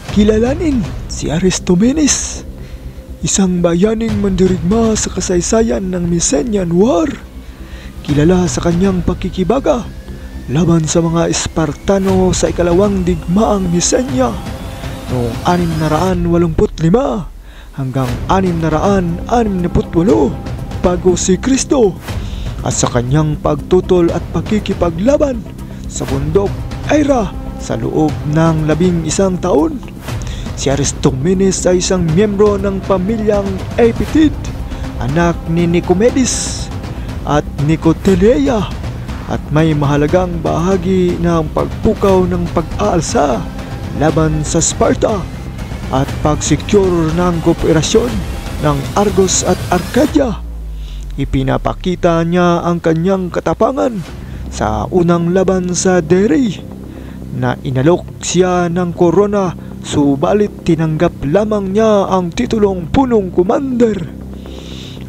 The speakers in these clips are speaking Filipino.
Kilalanin si Aristomenes, isang bayaning mandirigma sa kasaysayan ng Mycenaean War. Kilala sa kanyang pakikibaga laban sa mga Espartano sa ikalawang digmaang Mycenae noong 685 hanggang 668 bago si Kristo, at sa kanyang pagtutol at pakikipaglaban sa bundok Aira sa loob ng 11 taon. Si Aristomenes ay isang miyembro ng pamilyang Epitid, anak ni Nicomedes at Nicoteleia, at may mahalagang bahagi ng pagpukaw ng pag-aalsa laban sa Sparta at pag-secure ng kooperasyon ng Argos at Arcadia. Ipinapakita niya ang kanyang katapangan sa unang laban sa Deray na inalok siya ng korona, subalit tinanggap lamang niya ang titulong punong commander.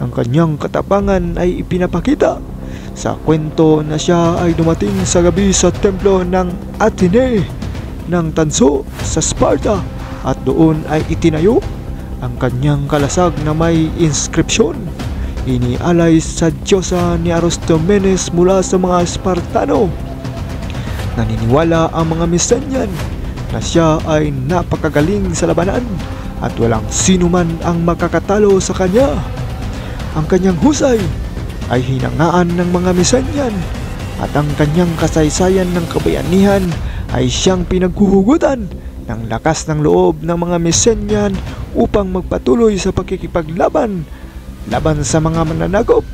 Ang kanyang katapangan ay ipinapakita sa kwento na siya ay dumating sa gabi sa templo ng Athene ng tanso sa Sparta, at doon ay itinayo ang kanyang kalasag na may inskripsyon, inialay sa diyosa ni Aristomenes mula sa mga Spartano. Naniniwala ang mga Mycenaean na siya ay napakagaling sa labanan at walang sino man ang makakatalo sa kanya. Ang kanyang husay ay hinangaan ng mga Mycenaean, at ang kanyang kasaysayan ng kabayanihan ay siyang pinaghuhugutan ng lakas ng loob ng mga Mycenaean upang magpatuloy sa pakikipaglaban laban sa mga mananakop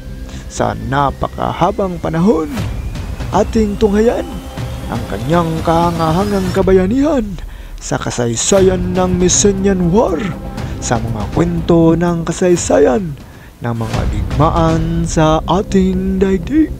sa napakahabang panahon. Ating tunghayan ang kanyang kahangahangang kabayanihan sa kasaysayan ng Mycenaean War sa mga kwento ng kasaysayan ng mga digmaan sa ating daigdig.